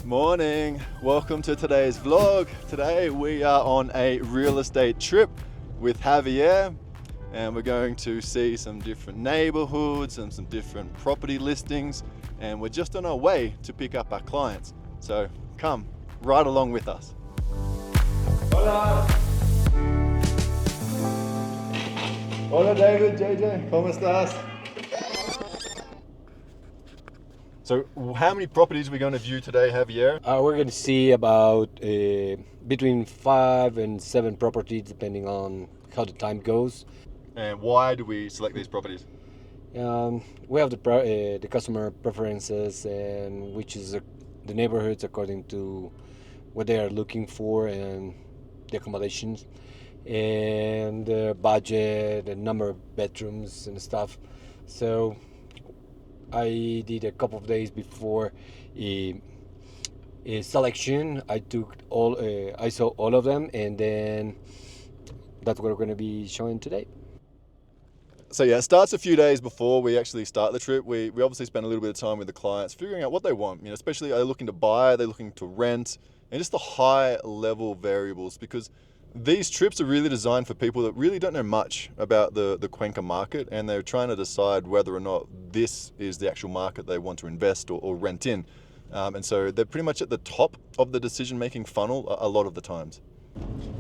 Morning, welcome to today's vlog. Today we are on a real estate trip with Javier and we're going to see some different neighborhoods and some different property listings, and we're just on our way to pick up our clients. So come right along with us. Hola. Hola David, JJ, ¿cómo estás? So how many properties are we going to view today, Javier? We're going to see about between 5 and 7 properties depending on how the time goes. And why do we select these properties? We have the customer preferences and which is the neighborhoods according to what they are looking for and the accommodations and the budget and number of bedrooms and stuff. So I did a couple of days before a selection. I saw all of them, and then that's what we're going to be showing today. So yeah, it starts a few days before we actually start the trip. We obviously spend a little bit of time with the clients, figuring out what they want. You know, especially are they looking to buy, are they looking to rent, and just the high level variables, because these trips are really designed for people that really don't know much about the Cuenca market, and they're trying to decide whether or not this is the actual market they want to invest or rent in. And so they're pretty much at the top of the decision-making funnel a lot of the times.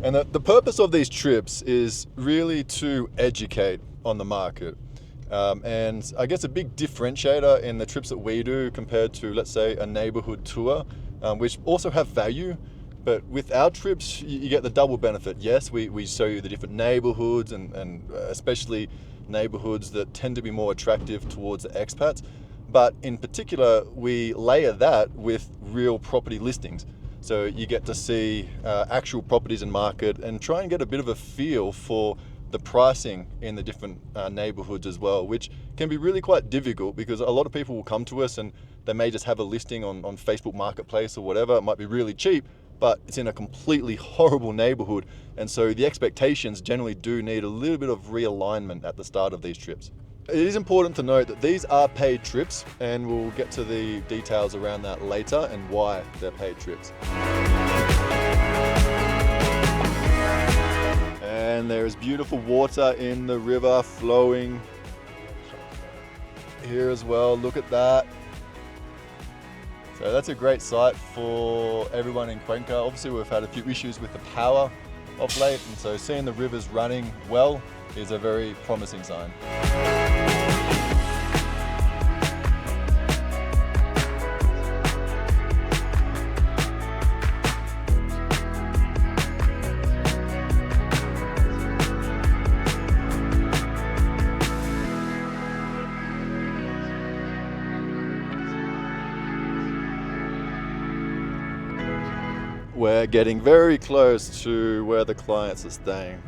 And the purpose of these trips is really to educate on the market. And I guess a big differentiator in the trips that we do compared to, let's say, a neighborhood tour, which also have value, but with our trips, you get the double benefit. Yes, we show you the different neighborhoods and especially neighborhoods that tend to be more attractive towards the expats. But in particular, we layer that with real property listings. So you get to see actual properties in market and try and get a bit of a feel for the pricing in the different neighborhoods as well, which can be really quite difficult because a lot of people will come to us and they may just have a listing on Facebook Marketplace or whatever. It might be really cheap, but it's in a completely horrible neighborhood. And so the expectations generally do need a little bit of realignment at the start of these trips. It is important to note that these are paid trips, and we'll get to the details around that later and why they're paid trips. And there is beautiful water in the river flowing here as well. Look at that. So that's a great site for everyone in Cuenca. Obviously we've had a few issues with the power of late, and so seeing the rivers running well is a very promising sign. We're getting very close to where the clients are staying.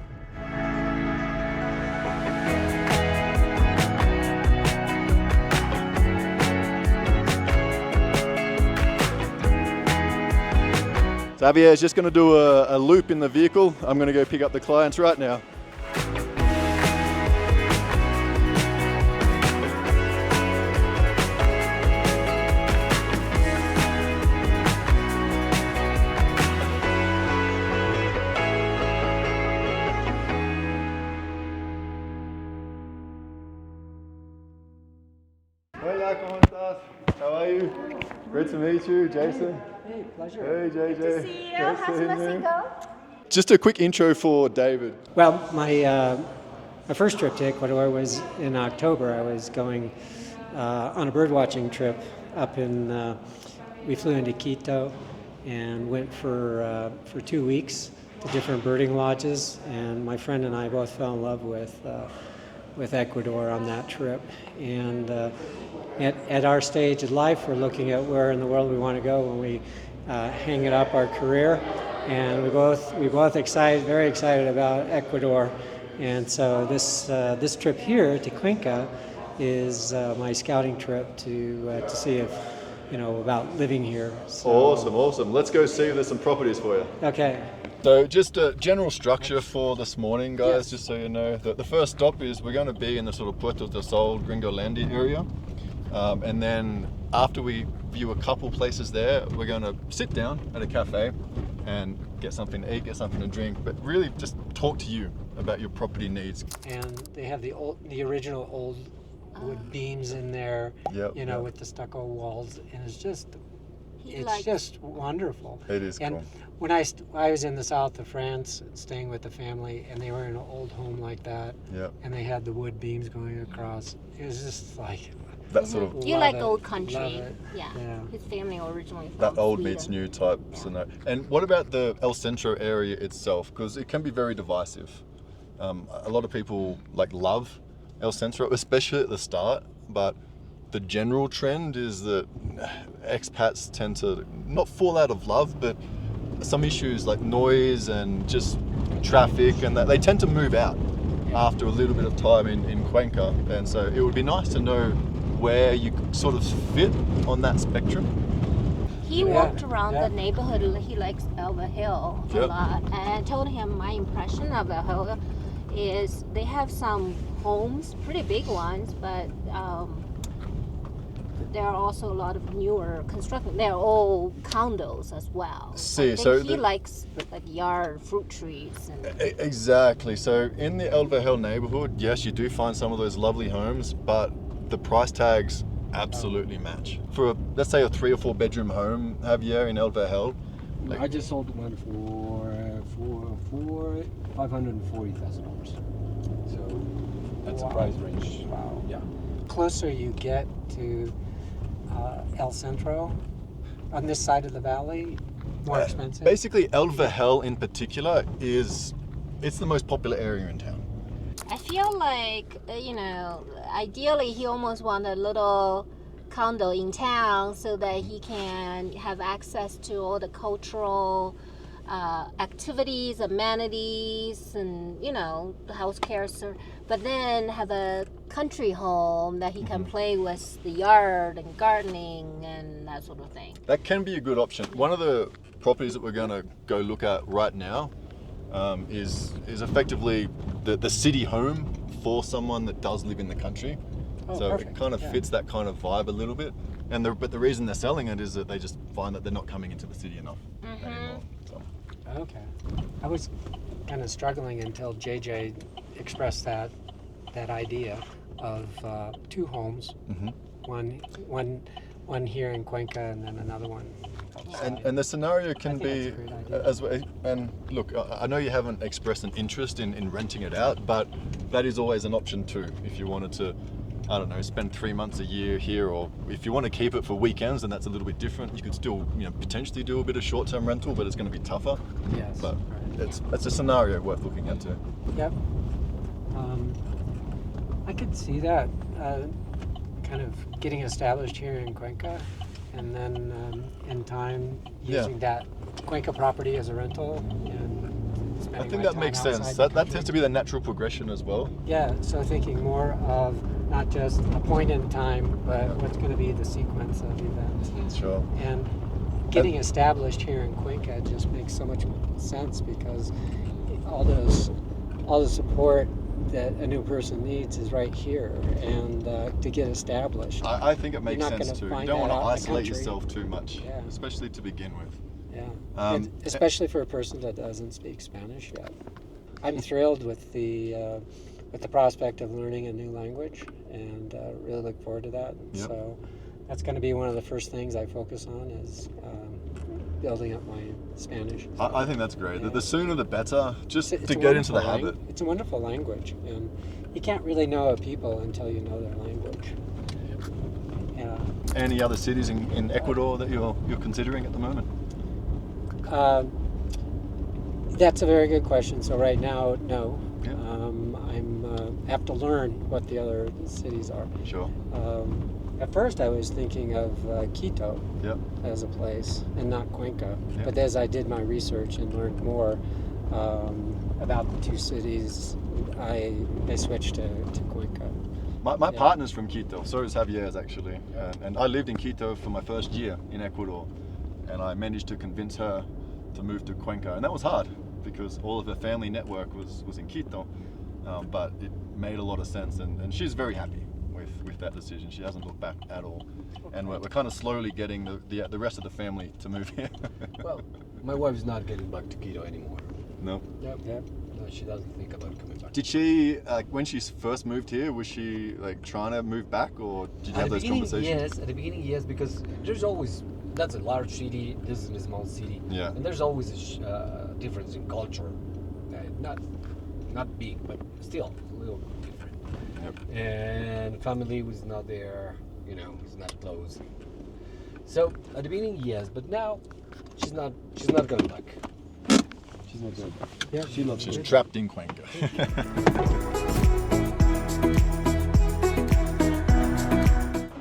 So Javier is just going to do a loop in the vehicle. I'm going to go pick up the clients right now. Hola, ¿cómo estás? How are you? Great to meet you, Jason. Hey, pleasure. Hey, JJ. Good to see you. How's Mexico? Just a quick intro for David. Well, my first trip to Ecuador was in October. I was going on a bird watching trip up in. We flew into Quito and went for 2 weeks to different birding lodges. And my friend and I both fell in love with Ecuador on that trip. And at our stage of life, we're looking at where in the world we want to go when we hang it up our career. And we both very excited about Ecuador. And so this trip here to Cuenca is my scouting trip to see if about living here. So, Awesome. Let's go see if there's some properties for you. Okay. So just a general structure for this morning, guys, Yes. just so you know. The first stop is we're going to be in the sort of Puerto del Sol, Gringolandia area. And then after we you a couple places there. We're going to sit down at a cafe and get something to eat, get something to drink, but really just talk to you about your property needs. And they have the original old wood beams in there, Yep, you know, yep. with the stucco walls, and it's just He just wonderful. It is And cool. when I was in the south of France, staying with the family, and they were in an old home like that, Yep. and they had the wood beams going across. It was just like That sort of, You love like it, old love country. it. Yeah. Yeah. His family originally from that old Sweden. meets new type scenario. And what about the El Centro area itself? Because it can be very divisive. A lot of people love El Centro, especially at the start, but the general trend is that expats tend to not fall out of love, but some issues like noise and just traffic, and that they tend to move out after a little bit of time in Cuenca. And so it would be nice to know where you sort of fit on that spectrum. He Yeah, walked around yeah. the neighborhood. He likes Elva Hill a Yep. lot. And I told him my impression of Elva Hill is they have some homes, pretty big ones, but there are also a lot of newer construction. They're all condos as well. See, I think so he likes like yard, fruit trees, and Exactly. So in the Elva Hill neighborhood, yes, you do find some of those lovely homes, but the price tags absolutely match. For let's say a 3 or 4 bedroom home, Javier, in Elva Hill, I just sold one for $540,000. So that's Wow. a price range. Wow. Yeah. Closer you get to El Centro, on this side of the valley, more expensive. basically Elva Hill in particular it's the most popular area in town. I feel like ideally he almost want a little condo in town so that he can have access to all the cultural activities, amenities, and the house care. But then have a country home that he can play with the yard and gardening and that sort of thing. That can be a good option. One of the properties that we're going to go look at right now is effectively the city home for someone that does live in the country. Oh, So perfect. it kind of Yeah. fits that kind of vibe a little bit. But the reason they're selling it is that they just find that they're not coming into the city enough anymore. So. Okay. I was kind of struggling until JJ expressed that idea of 2 homes, Mhm. one here in Cuenca and then another one outside. And the scenario can I think be that's a great idea. as well. And look, I know you haven't expressed an interest in renting it out, but that is always an option too. If you wanted to, I don't know, spend 3 months a year here, or if you want to keep it for weekends, then that's a little bit different. You could still, potentially do a bit of short-term rental, but it's going to be tougher. Yes. But right. it's a scenario worth looking at too. Yep. I could see that kind of getting established here in Cuenca, and then in time using that Cuenca property as a rental and spending I think my that time makes outside sense. the That country. tends to be the natural progression as well. Yeah, so thinking more of not just a point in time, but what's going to be the sequence of events. Sure. And getting established here in Cuenca just makes so much sense because all the support that a new person needs is right here, and to get established. I think it makes You're not sense gonna too. You find don't that want out to in the isolate country. yourself too much, Yeah. especially to begin with. Yeah, Um, especially for a person that doesn't speak Spanish yet. I'm thrilled with the prospect of learning a new language, and really look forward to that. Yep. So that's going to be one of the first things I focus on is building up my Spanish. I think that's great. Yeah. The sooner the better, just It's to a get into the wonderful habit. It's a wonderful language, and you can't really know a people until you know their language. Yeah. Any other cities in Ecuador that you're considering at the moment? That's a very good question. So right now, no. Yeah. I have to learn what the other cities are. Sure. At first, I was thinking of Quito Yep. as a place, and not Cuenca. Yeah. But as I did my research and learned more about the 2 cities, I switched to Cuenca. My Yeah. partner's from Quito, so is Javier's actually. And I lived in Quito for my first year in Ecuador, and I managed to convince her to move to Cuenca. And that was hard because all of her family network was in Quito, but it made a lot of sense, and she's very happy with that decision. She hasn't looked back at all, and we're kind of slowly getting the rest of the family to move here. Well, my wife's not getting back to Quito anymore. No. Yep. No, she doesn't think about coming back. Did she, when she first moved here, was she like trying to move back, or did you have those conversations? Yes, at the beginning, yes, because there's always, that's a large city, this is a small city, Yeah. and there's always a difference in culture. Not big, but still a little different. Yep. And family was not there, it's not close. So at the beginning, yes, but now she's not going back. She's not going back. Yeah, she loves She's it. trapped in Cuenca.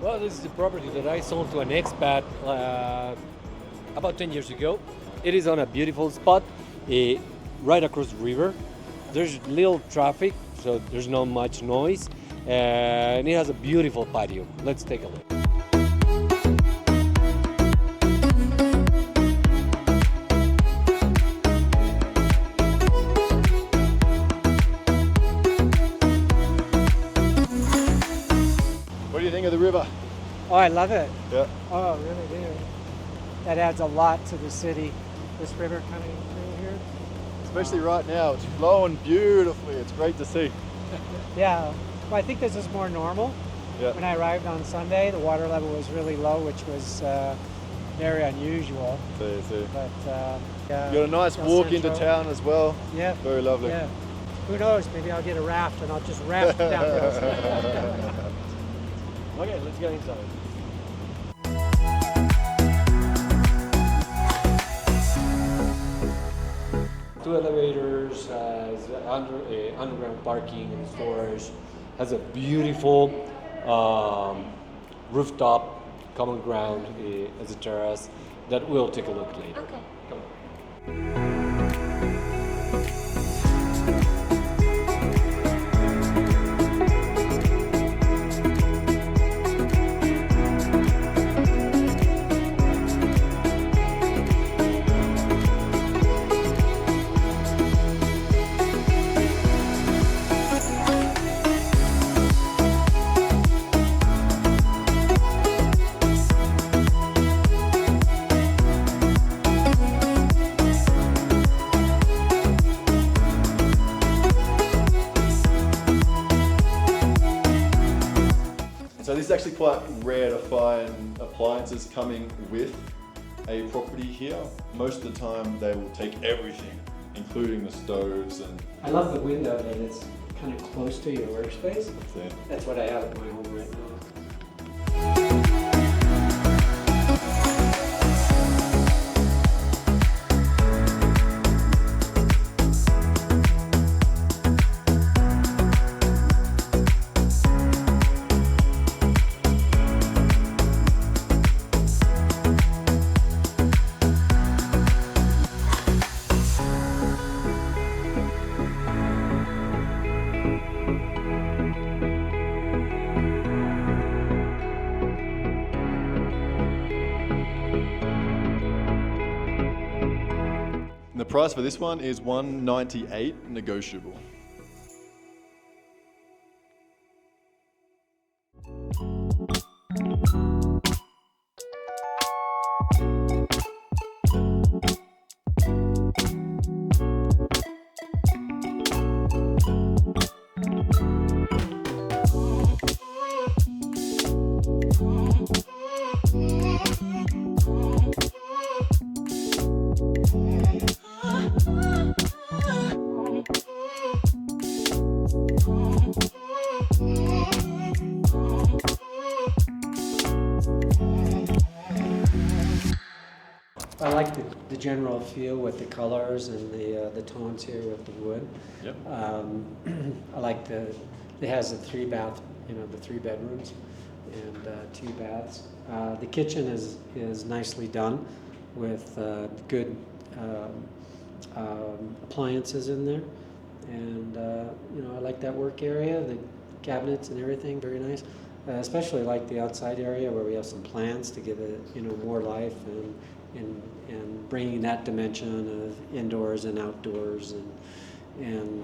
Well, this is a property that I sold to an expat about 10 years ago. It is on a beautiful spot, right across the river. There's little traffic, so there's not much noise, and it has a beautiful patio. Let's take a look. What do you think of the river? Oh, I love it. Yeah. Oh, I really do. That adds a lot to the city. This river coming through here. Especially right now, it's flowing beautifully. It's great to see. Yeah. Well, I think this is more normal. Yeah. When I arrived on Sunday, the water level was really low, which was very unusual. See. But yeah. You got a nice El walk into Centro. town as well. Yeah. Very lovely. Yeah. Who knows? Maybe I'll get a raft and I'll just raft down there. Okay, let's go inside. Two elevators, underground parking and storage. Has a beautiful rooftop, common ground as a terrace that we'll take a look later. Okay. Come on. So this is actually quite rare to find appliances coming with a property here. Most of the time they will take everything, including the stoves and I love the window that it's kind of close to your workspace. everything. That's what I have at my home right now. And the price for this one is $198 negotiable. I like the general feel with the colors and the tones here with the wood. Yep. I like it has the three bedrooms and 2 baths. The kitchen is nicely done with good appliances in there, and I like that work area, the cabinets and everything, very nice. Especially like the outside area where we have some plants to give it more life and bringing that dimension of indoors and outdoors, and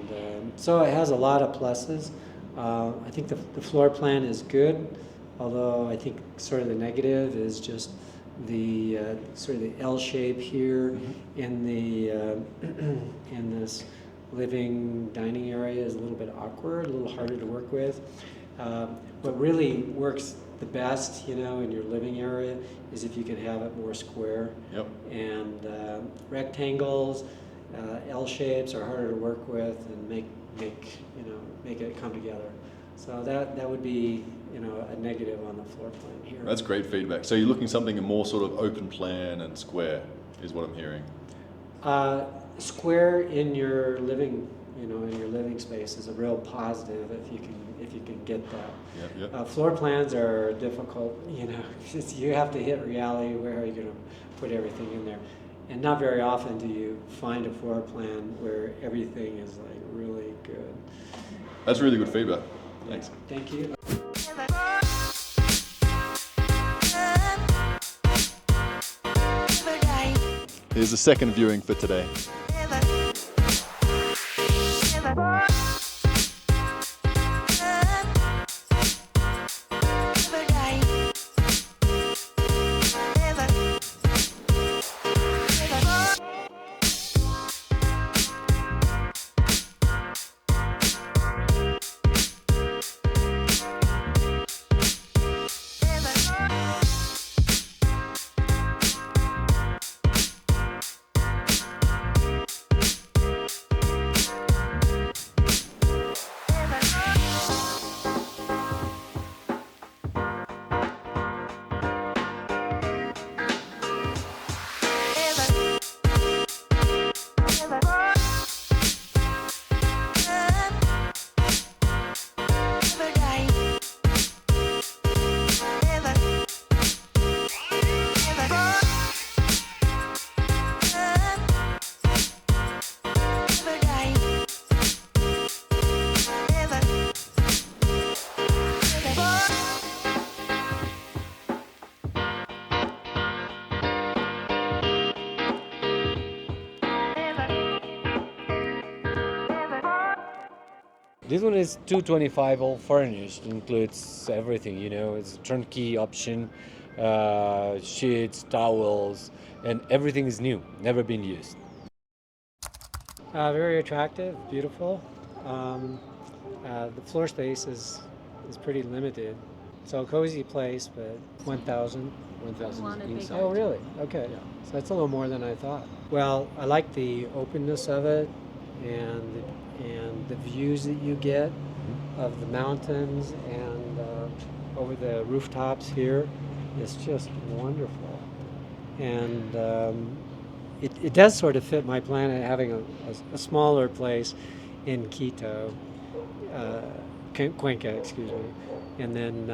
so it has a lot of pluses. I think the floor plan is good, although I think sort of the negative is just the sort of the L shape here in the in this living dining area is a little bit awkward, a little harder to work with. What really works the best, you know, in your living area is if you can have it more square. Yep. And rectangles, L shapes are harder to work with and make it come together. So that would be, you know, a negative on the floor plan here. That's great feedback. So you're looking something more sort of open plan and square, is what I'm hearing. Square in your living, you know, in your living space is a real positive if you can get that. Yep, yep. Floor plans are difficult, you know. You have to hit reality. Where are you going to put everything in there? And not very often do you find a floor plan where everything is like really good. That's really good feedback. Thanks. Thank you. Here's the second viewing for today. This one is 225 all furnished, includes everything, you know, it's a turnkey option, sheets, towels, and everything is new, never been used. Very attractive, beautiful. The floor space is pretty limited. So a cozy place, but 1,000. 1,000 Want a inside. Oh, really? Okay. Yeah. So that's a little more than I thought. Well, I like the openness of it and the views that you get of the mountains and over the rooftops here. It's just wonderful. And it does sort of fit my plan of having a smaller place in Quito, Cuenca, excuse me, and then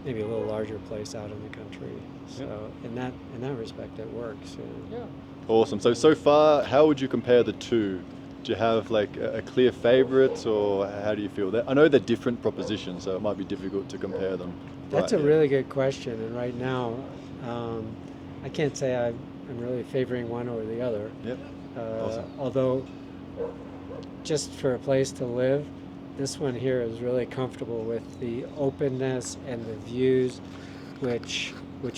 maybe a little larger place out in the country. So in that respect, it works. Yeah. Awesome. So far, how would you compare the two? Do you have like a clear favorite, or how do you feel? I know they're different propositions, so it might be difficult to compare them. That's right a now. really good question, and right now, I can't say I'm really favoring one over the other. Yep. Awesome. Although, just for a place to live, this one here is really comfortable with the openness and the views, which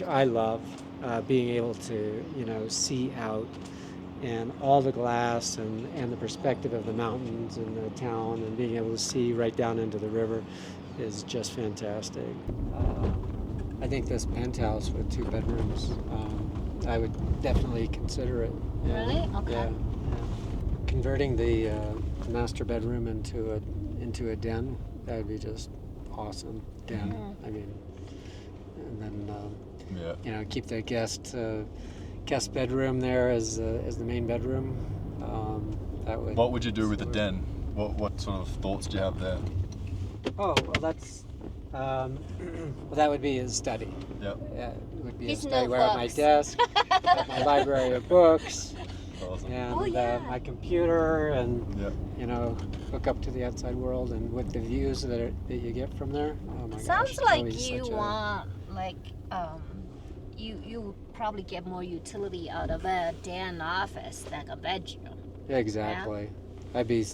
I love. Being able to, you know, see out and all the glass and the perspective of the mountains and the town and being able to see right down into the river is just fantastic. I think this penthouse with 2 bedrooms, I would definitely consider it. Yeah. Really? Okay. Yeah. Converting the master bedroom into a den, that would be just awesome. Den, I mean, and then Yeah. you know, keep the guest bedroom there as the main bedroom. That would. What would you do with the den? What sort of thoughts do you have there? Oh well, that's well, that would be his study. Yep. Yeah, it would be His a study where I have my notebooks. desk, my library of books, Awesome. and Oh, yeah. my computer, and Yep. you know, hook up to the outside world, and with the views that you get from there. Oh my gosh! Sounds that like would be you such a- want like you probably get more utility out of a den office than a bedroom. Yeah, exactly. I'd be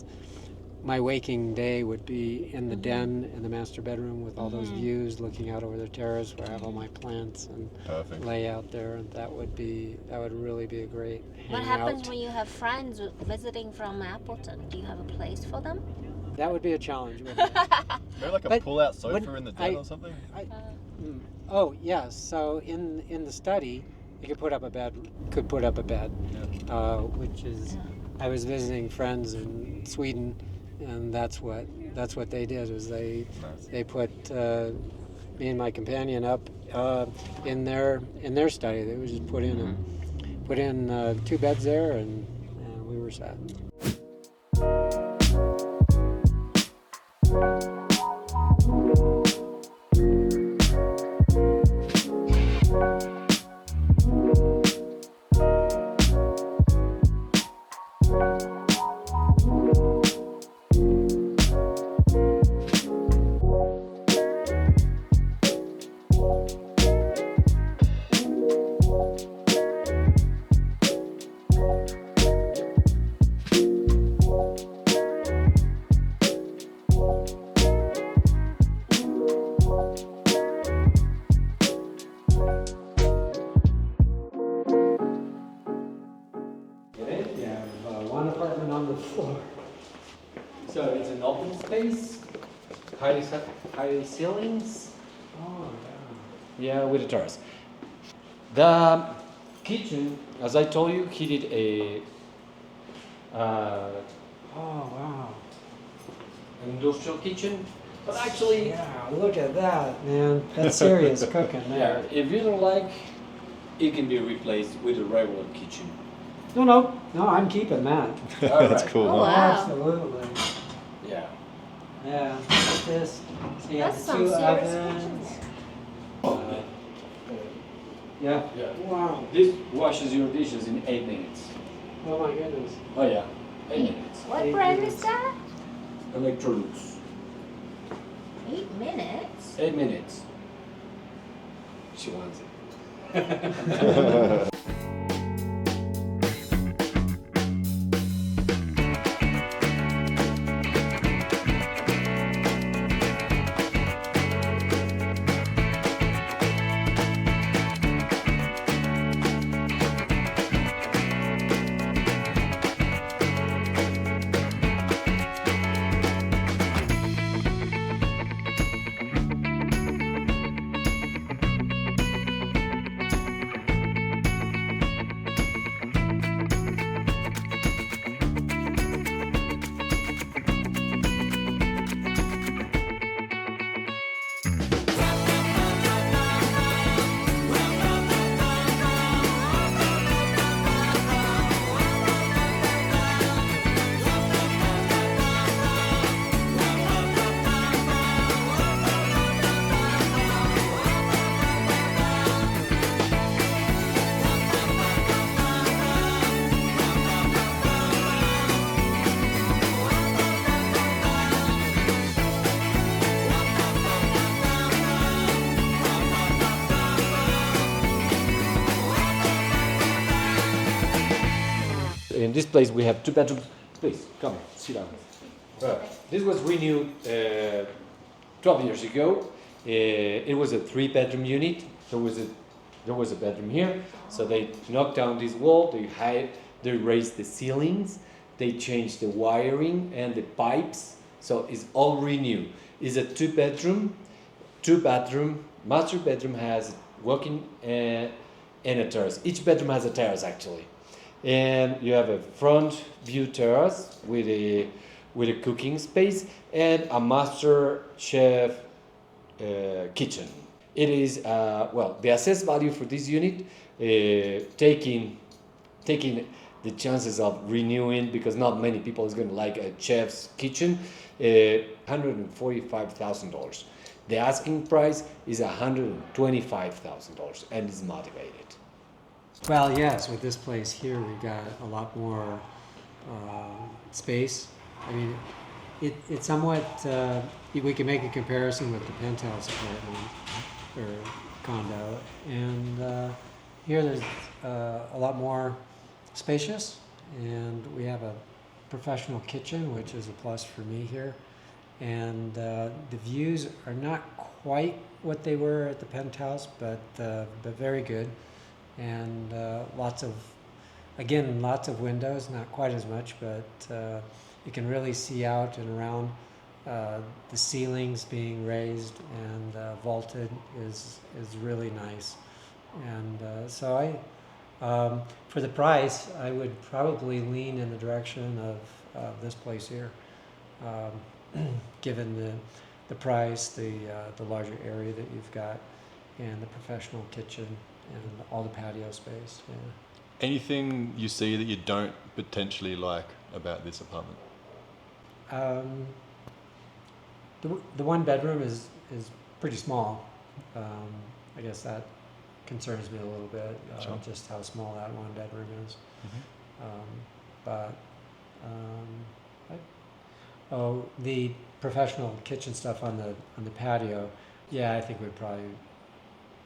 my waking day would be in the den in the master bedroom with all those views, looking out over the terrace where I have all my plants and Perfect. lay out there. And that would really be a great What hangout. happens when you have friends visiting from Appleton? Do you have a place for them? That would be a challenge, wouldn't it? Maybe like a But pull-out sofa when in the den or something? Oh yes. So in the study, you could put up a bed. Which is, I was visiting friends in Sweden, and that's what they did. Was they put me and my companion up in their study. They would just put in 2 beds there, and we were set. One apartment on the floor. So it's an open space, high ceilings. Oh, Yeah, with a terrace. The kitchen, as I told you, he did a oh wow. industrial kitchen. But actually, Yeah, look at that, man. That's serious cooking yeah, there. if you don't like, it can be replaced with a regular kitchen. No, I'm keeping that. All That's right. cool. Oh, huh? wow. Absolutely. Yeah. Yeah, like this. So you have That's the some 2 serious ovens. kitchens. Yeah. Yeah. Wow. This washes your dishes in 8 minutes. Oh my goodness. Oh yeah, 8 minutes. What 8 brand minutes. is that? Electrolux. 8 minutes. 8 minutes. She wants it. In this place we have 2 bedrooms. Please come, sit down. This was renewed 12 years ago. It was a 3-bedroom unit. There was a bedroom here. So they knocked down this wall. They raised the ceilings. They changed the wiring and the pipes. So it's all renewed. It's a 2-bedroom, 2-bathroom. Master bedroom has walk-in and a terrace. Each bedroom has a terrace actually. And you have a front view terrace with a cooking space and a master chef kitchen. It is the assessed value for this unit, taking the chances of renewing, because not many people is going to like a chef's kitchen, $145,000. The asking price is $125,000 and is motivated. Well, yes, with this place here, we've got a lot more space. I mean, it's somewhat, we can make a comparison with the penthouse apartment or condo. And here there's a lot more spacious, and we have a professional kitchen, which is a plus for me here. And the views are not quite what they were at the penthouse, but very good. And lots of windows, not quite as much, but you can really see out and around. The ceilings being raised and vaulted is really nice. And for the price, I would probably lean in the direction of this place here, given the price, the larger area that you've got, and the professional kitchen and all the patio space. Yeah. Anything you see that you don't potentially like about this apartment? The one bedroom is pretty small. I guess that concerns me a little bit, Sure. just how small that one bedroom is. The professional kitchen stuff on the patio, yeah, I think we'd probably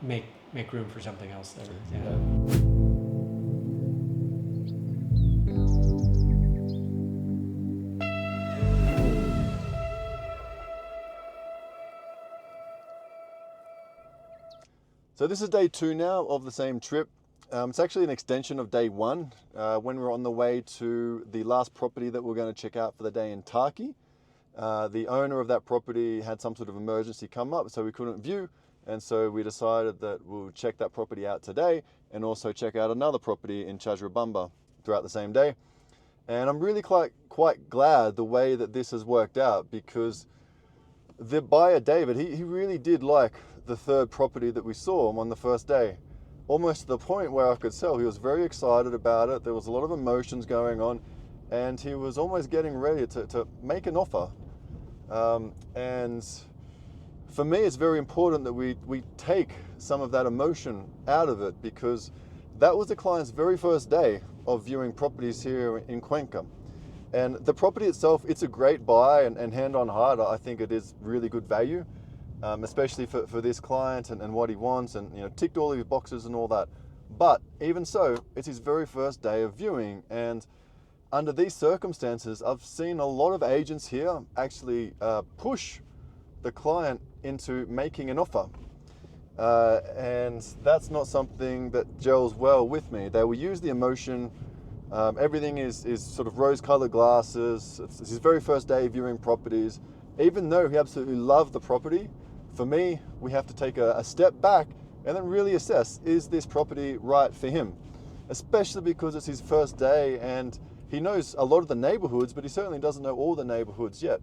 make room for something else there. Sure. Yeah. So this is day 2 now of the same trip. It's actually an extension of day 1 when we were on the way to the last property that we're going to check out for the day in Turkey. The owner of that property had some sort of emergency come up, so we couldn't view, and so we decided that we'll check that property out today and also check out another property in Chajrabamba throughout the same day. And I'm really quite glad the way that this has worked out, because the buyer, David, he really did like the third property that we saw on the first day, almost to the point where I could tell he was very excited about it. There was a lot of emotions going on, and he was almost getting ready to make an offer. And for me, it's very important that we take some of that emotion out of it, because that was the client's very first day of viewing properties here in Cuenca. And the property itself, it's a great buy, and hand on heart, I think it is really good value, especially for this client and what he wants, and ticked all of his boxes and all that. But even so, it's his very first day of viewing, and under these circumstances, I've seen a lot of agents here actually push the client into making an offer. And that's not something that gels well with me. They will use the emotion. Everything is sort of rose-colored glasses. It's his very first day viewing properties. Even though he absolutely loved the property, for me, we have to take a step back and then really assess, is this property right for him? Especially because it's his first day and he knows a lot of the neighborhoods, but he certainly doesn't know all the neighborhoods yet.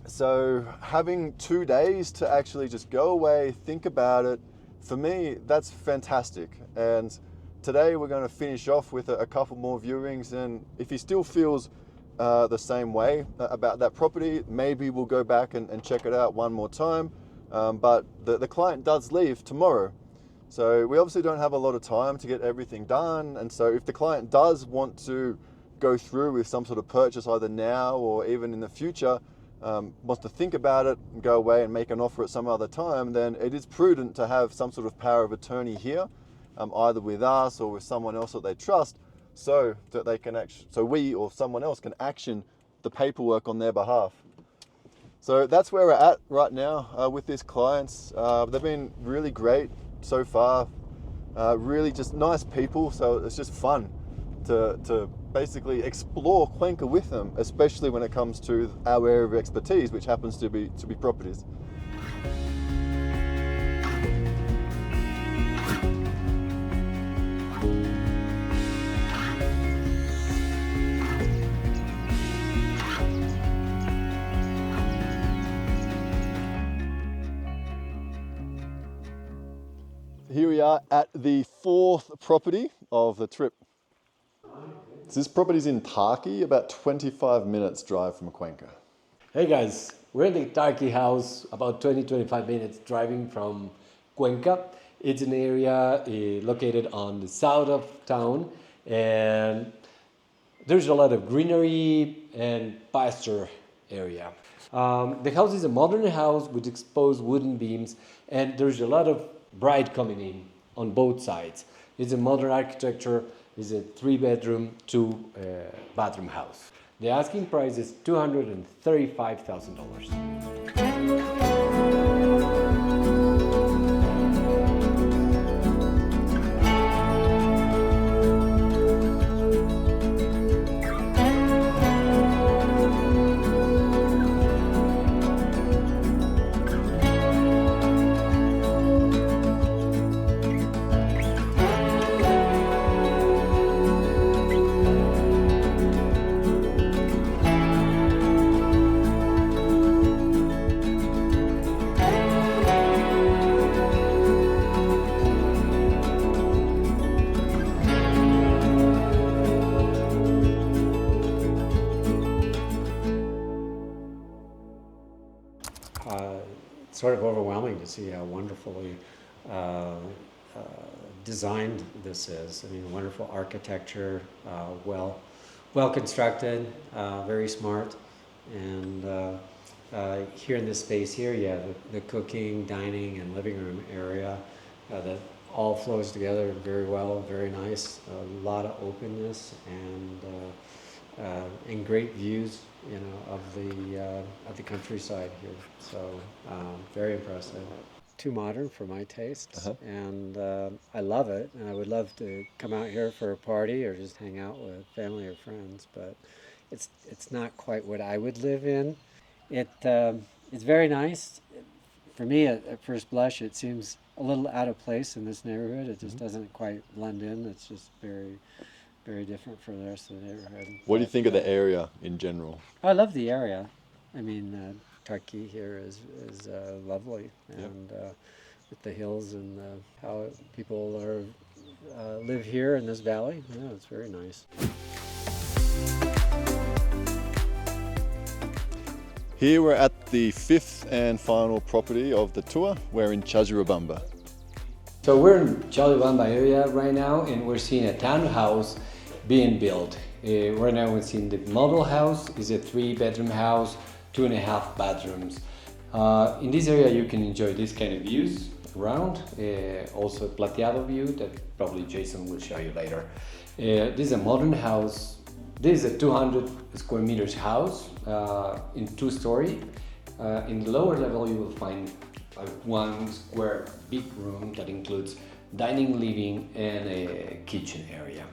So having 2 days to actually just go away, think about it, for me, that's fantastic. And today we're going to finish off with a couple more viewings, and if he still feels the same way about that property, maybe we'll go back and check it out one more time. But the client does leave tomorrow. So we obviously don't have a lot of time to get everything done. And so if the client does want to go through with some sort of purchase either now or even in the future, wants to think about it and go away and make an offer at some other time, then it is prudent to have some sort of power of attorney here, either with us or with someone else that they trust, so that they can so we or someone else can action the paperwork on their behalf. So that's where we're at right now with these clients. They've been really great so far, really just nice people, so it's just fun to basically explore Cuenca with them, especially when it comes to our area of expertise, which happens to be properties. Here we are at the 4th property of the trip. So this property's in Turkey, about 25 minutes drive from Cuenca. Hey guys, we're in the Turkey house, about 20-25 minutes driving from Cuenca. It's an area located on the south of town, and there's a lot of greenery and pasture area. The house is a modern house with exposed wooden beams, and there's a lot of bright coming in on both sides. It's a modern architecture. It's a 3-bedroom, 2-bathroom house. The asking price is $235,000. Sort of overwhelming to see how wonderfully designed this is. I mean, wonderful architecture, well constructed, very smart, and here in this space here, you have the cooking, dining, and living room area that all flows together very well, very nice. A lot of openness and great views, you know, of the countryside here. So very impressive. Too modern for my taste, and I love it. And I would love to come out here for a party or just hang out with family or friends. But it's not quite what I would live in. It's very nice. For me, at first blush, it seems a little out of place in this neighborhood. It just doesn't quite blend in. It's just very different from the rest of the neighborhood. What do you think of the area in general? I love the area. I mean, Turkey here is lovely, and with the hills and how people live here in this valley, yeah, it's very nice. Here we're at the 5th and final property of the tour. We're in Chajurubamba. So we're in Chalibamba area right now, and we're seeing a townhouse being built. Right now we're seeing the model house. It's a 3-bedroom house, 2.5 bathrooms. In this area you can enjoy this kind of views around, also a plateado view that probably Jason will show you later. This is a modern house. This is a 200 square meters house in 2-story. In the lower level you will find a 1 square big room that includes dining, living, and a kitchen area.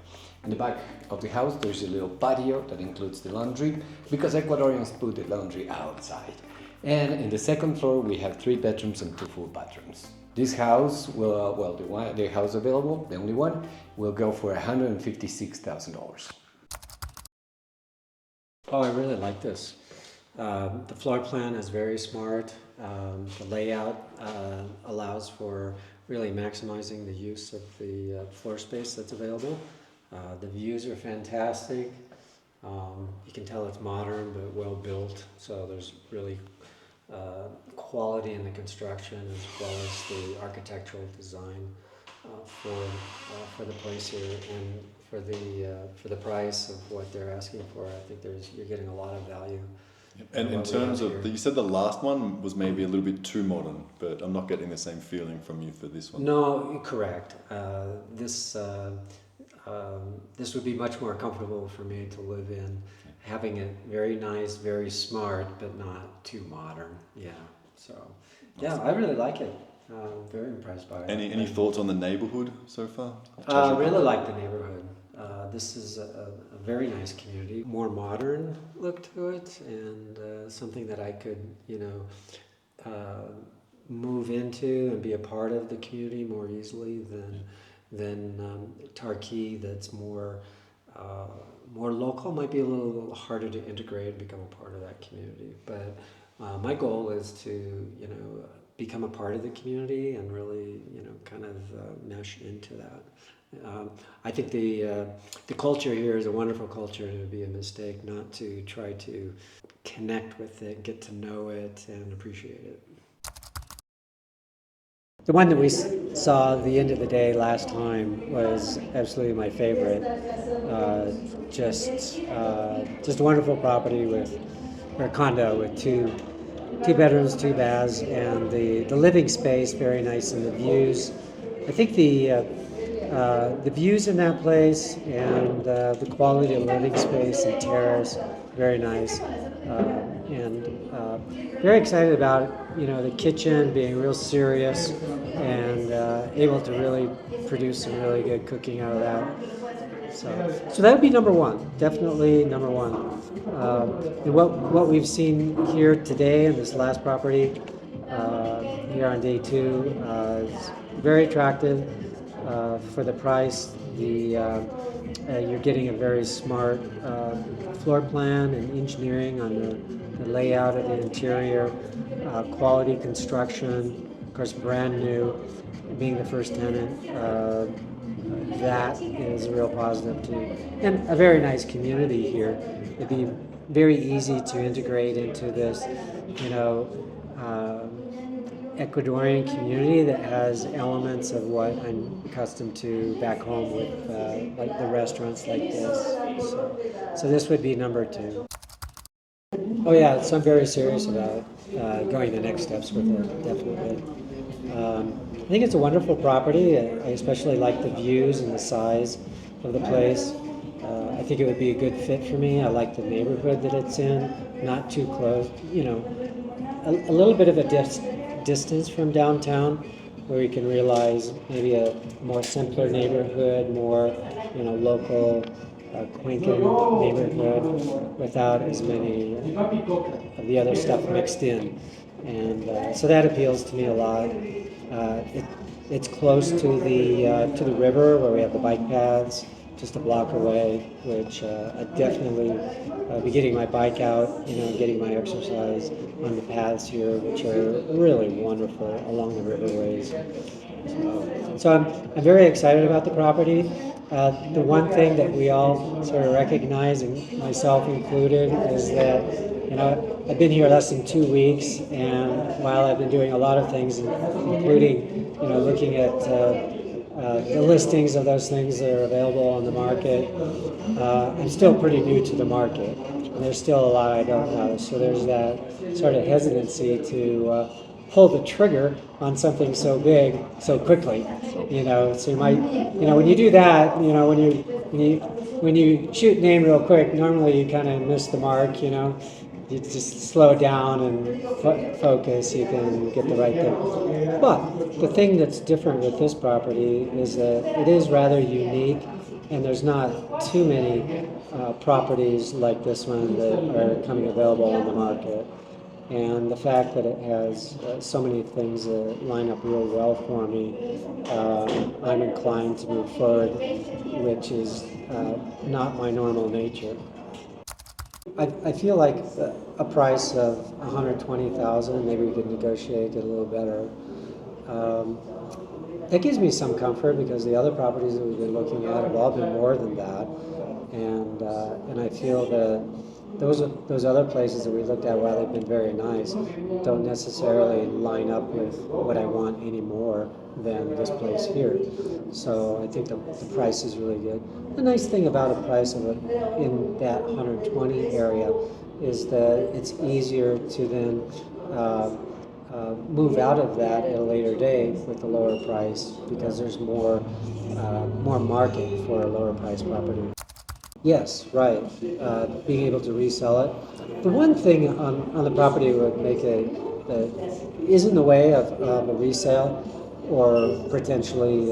In the back of the house there's a little patio that includes the laundry, because Ecuadorians put the laundry outside. And in the 2nd floor we have 3 bedrooms and 2 full bathrooms. This house will, the house available, the only one, will go for $156,000. Oh, I really like this. The floor plan is very smart. The layout allows for really maximizing the use of the floor space that's available. The views are fantastic. You can tell it's modern but well built, so there's really quality in the construction as well as the architectural design for the place here, and for the price of what they're asking for. I think you're getting a lot of value. And in terms of, you said the last one was maybe a little bit too modern, but I'm not getting the same feeling from you for this one. No, correct. This would be much more comfortable for me to live in, having it very nice, very smart, but not too modern. Yeah. So, yeah, I really like it. Very impressed by it. Any thoughts on the neighborhood so far? I really like the neighborhood. This is a very nice community, more modern look to it, and something that I could, move into and be a part of the community more easily than Tarqui, that's more local. Might be a little harder to integrate and become a part of that community. But my goal is to, become a part of the community and really, kind of mesh into that. I think the culture here is a wonderful culture, and it would be a mistake not to try to connect with it, get to know it, and appreciate it. The one that we saw at the end of the day last time was absolutely my favorite. Just a wonderful property or a condo with two bedrooms, 2 baths, and the living space very nice, and the views I think the views in that place and the quality of living space and terrace, very nice. And very excited about the kitchen being real serious and able to really produce some really good cooking out of that. So that would be number one, definitely number one. And what we've seen here today in this last property here on day two is very attractive for the price. You're getting a very smart floor plan and engineering on the layout of the interior, quality construction, of course, brand new, being the first tenant. That is a real positive too. And a very nice community here. It'd be very easy to integrate into this, Ecuadorian community that has elements of what I'm accustomed to back home with like the restaurants like this. So this would be number two. Oh yeah, so I'm very serious about going the next steps with it, definitely. I think it's a wonderful property. I especially like the views and the size of the place. I think it would be a good fit for me. I like the neighborhood that it's in, not too close, a little bit of a distance from downtown where you can realize maybe a more simpler neighborhood, more, local Cuenca neighborhood without as many of the other stuff mixed in. And so that appeals to me a lot. It's close to the river where we have the bike paths, just a block away, which I definitely be getting my bike out, getting my exercise on the paths here, which are really wonderful along the riverways. So I'm very excited about the property. The one thing that we all sort of recognize, and myself included, is that I've been here less than 2 weeks, and while I've been doing a lot of things, including looking at the listings of those things that are available on the market, I'm still pretty new to the market. And there's still a lot I don't know, so there's that sort of hesitancy to pull the trigger on something so big so quickly. So you might, when you do that, when you shoot name real quick, normally you kind of miss the mark. You just slow down and focus, you can get the right thing. But the thing that's different with this property is that it is rather unique, and there's not too many properties like this one that are coming available on the market. And the fact that it has so many things that line up real well for me, I'm inclined to move forward, which is not my normal nature. I feel like a price of $120,000, maybe we could negotiate it a little better. That gives me some comfort because the other properties that we've been looking at have all been more than that, and I feel that those other places that we looked at, while they've been very nice, don't necessarily line up with what I want any more than this place here. So I think the price is really good. The nice thing about a price of it in that 120 area is that it's easier to then move out of that at a later date with a lower price because there's more market for a lower price property. Yes, right. Being able to resell it. The one thing on the property would make it is in the way of a resale or potentially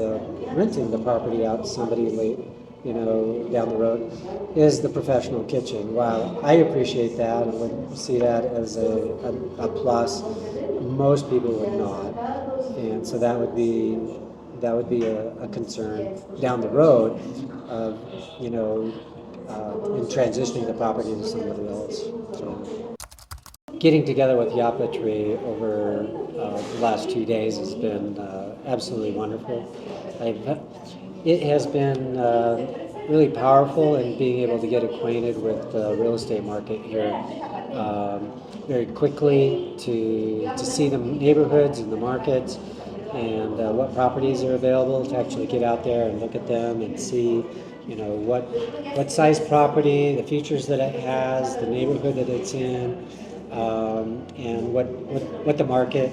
renting the property out to somebody late, down the road, is the professional kitchen. While I appreciate that and would see that as a plus, most people would not, and so that would be a concern down the road of in transitioning the property to somebody else. So, getting together with YapaTree over the last 2 days has been absolutely wonderful. It has been really powerful in being able to get acquainted with the real estate market here very quickly, to see the neighborhoods and the markets and what properties are available, to actually get out there and look at them and see what size property, the features that it has, the neighborhood that it's in, and what the market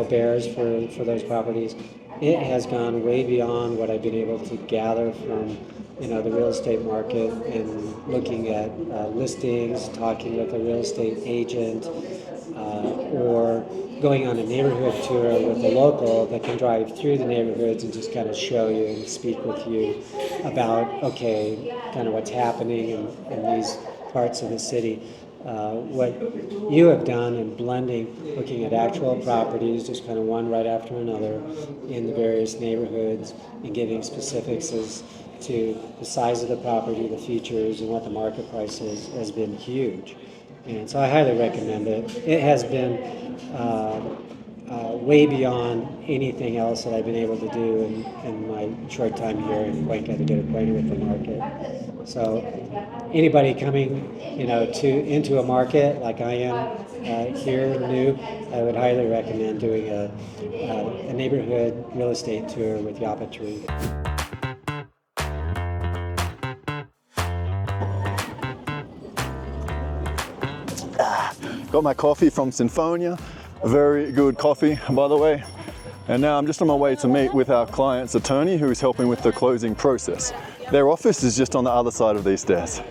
bears for those properties. it has gone way beyond what I've been able to gather from the real estate market and looking at listings, talking with a real estate agent, or going on a neighborhood tour with a local that can drive through the neighborhoods and just kind of show you and speak with you about, okay, kind of what's happening in these parts of the city. What you have done in blending, looking at actual properties, just kind of one right after another in the various neighborhoods, and giving specifics as to the size of the property, the features, and what the market price is, has been huge. And so I highly recommend it. It has been way beyond anything else that I've been able to do in my short time here in Cuenca to get acquainted with the market. So anybody coming, into a market like I am here new, I would highly recommend doing a neighborhood real estate tour with YapaTree. Got my coffee from Sinfonia, a very good coffee, by the way. And now I'm just on my way to meet with our client's attorney who is helping with the closing process. Their office is just on the other side of these stairs.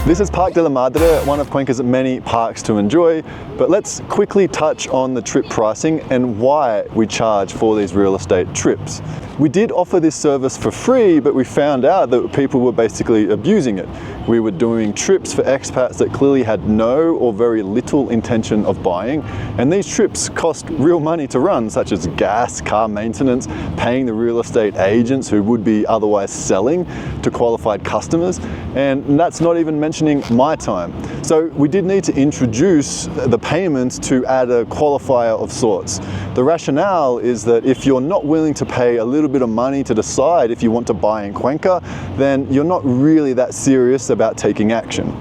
This is Parque de la Madre, one of Cuenca's many parks to enjoy, but let's quickly touch on the trip pricing and why we charge for these real estate trips. We did offer this service for free, but we found out that people were basically abusing it. We were doing trips for expats that clearly had no or very little intention of buying, and these trips cost real money to run, such as gas, car maintenance, paying the real estate agents who would be otherwise selling to qualified customers, and that's not even mentioning my time. So we did need to introduce the payments to add a qualifier of sorts. The rationale is that if you're not willing to pay a little bit of money to decide if you want to buy in Cuenca, then you're not really that serious about taking action.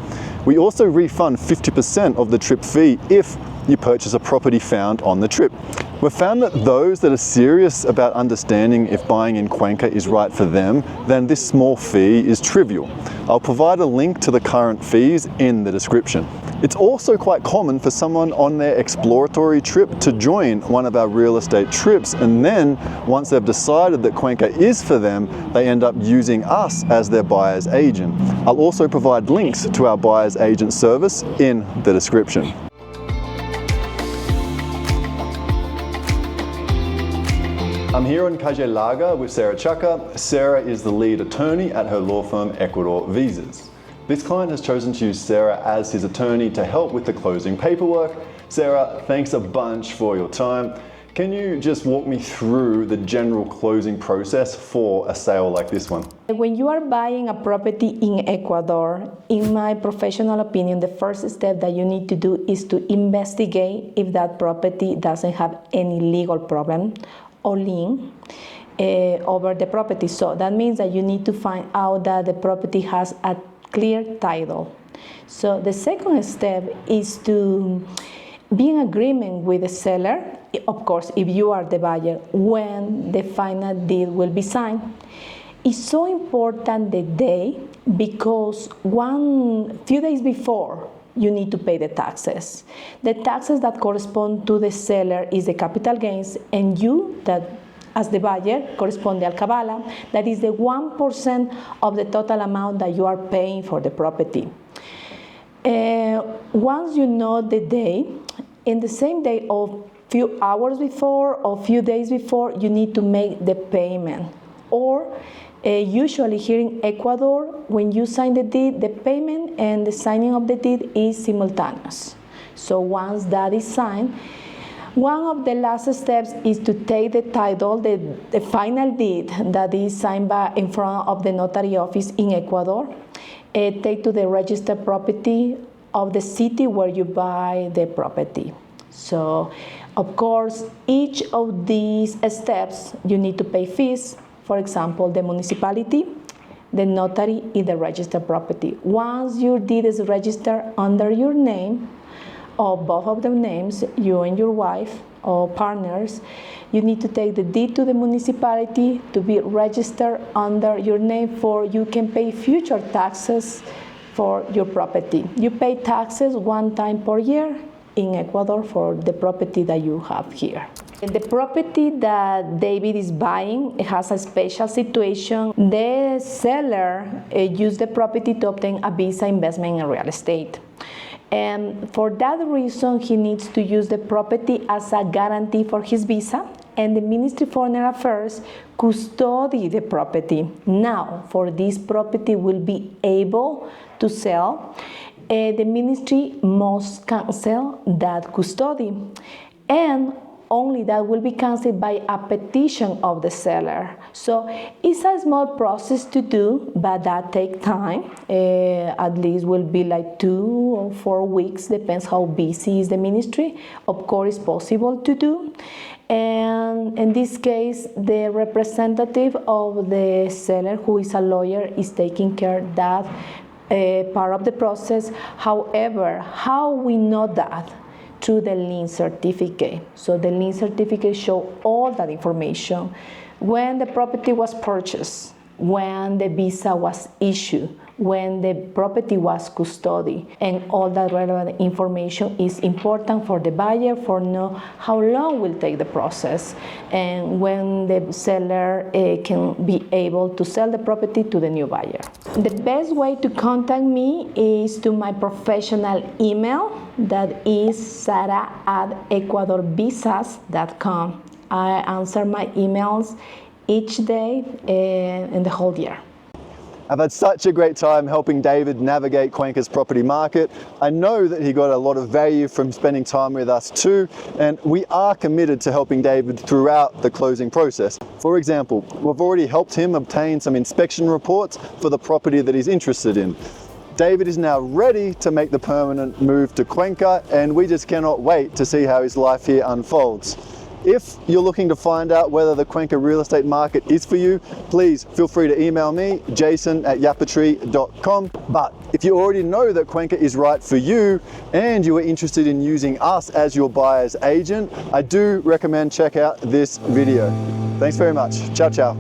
We also refund 50% of the trip fee if you purchase a property found on the trip. We've found that those that are serious about understanding if buying in Cuenca is right for them, then this small fee is trivial. I'll provide a link to the current fees in the description. It's also quite common for someone on their exploratory trip to join one of our real estate trips, and then once they've decided that Cuenca is for them, they end up using us as their buyer's agent. I'll also provide links to our buyer's agent service in the description. I'm here on Calle Larga with Sarah Chaka. Sarah is the lead attorney at her law firm Ecuador Visas. This client has chosen to use Sarah as his attorney to help with the closing paperwork. Sarah, thanks a bunch for your time. Can you just walk me through the general closing process for a sale like this one? When you are buying a property in Ecuador, in my professional opinion, the first step that you need to do is to investigate if that property doesn't have any legal problem or lien over the property. So that means that you need to find out that the property has a clear title. So the second step is to be in agreement with the seller, of course, if you are the buyer, when the final deal will be signed. It's so important the day, because few days before you need to pay the taxes. The taxes that correspond to the seller is the capital gains, and you, that as the buyer, correspond the alcabala, that is the 1% of the total amount that you are paying for the property. Once you know the day, in the same day or few hours before or few days before, you need to make the payment. Or usually here in Ecuador, when you sign the deed, the payment and the signing of the deed is simultaneous. So once that is signed, one of the last steps is to take the title, the final deed that is signed in front of the notary office in Ecuador, take to the registered property of the city where you buy the property. So, of course, each of these steps you need to pay fees. For example, the municipality, the notary, and the registered property. Once your deed is registered under your name, or both of the names, you and your wife or partners, you need to take the deed to the municipality to be registered under your name, for you can pay future taxes for your property. You pay taxes one time per year, in Ecuador for the property that you have here. The property that David is buying has a special situation. The seller used the property to obtain a visa investment in real estate. And for that reason, he needs to use the property as a guarantee for his visa, and the Ministry of Foreign Affairs custody the property. Now, for this property will be able to sell, the ministry must cancel that custody, and only that will be cancelled by a petition of the seller. So it's a small process to do, but that takes time. At least will be like 2 or 4 weeks, depends how busy is the ministry. Of course, it's possible to do. And in this case, the representative of the seller, who is a lawyer, is taking care of that part of the process. However, how we know that? Through the lien certificate. So the lien certificate shows all that information. When the property was purchased, when the visa was issued, when the property was custodied, and all that relevant information is important for the buyer for know how long will take the process, and when the seller can be able to sell the property to the new buyer. The best way to contact me is to my professional email, that is sara@ecuadorvisas.com. I answer my emails each day in the whole year. I've had such a great time helping David navigate Cuenca's property market. I know that he got a lot of value from spending time with us too, and we are committed to helping David throughout the closing process. For example, we've already helped him obtain some inspection reports for the property that he's interested in. David is now ready to make the permanent move to Cuenca, and we just cannot wait to see how his life here unfolds. If you're looking to find out whether the Cuenca real estate market is for you, please feel free to email me, jason@yapatree.com. But if you already know that Cuenca is right for you and you are interested in using us as your buyer's agent, I do recommend check out this video. Thanks very much. Ciao, ciao.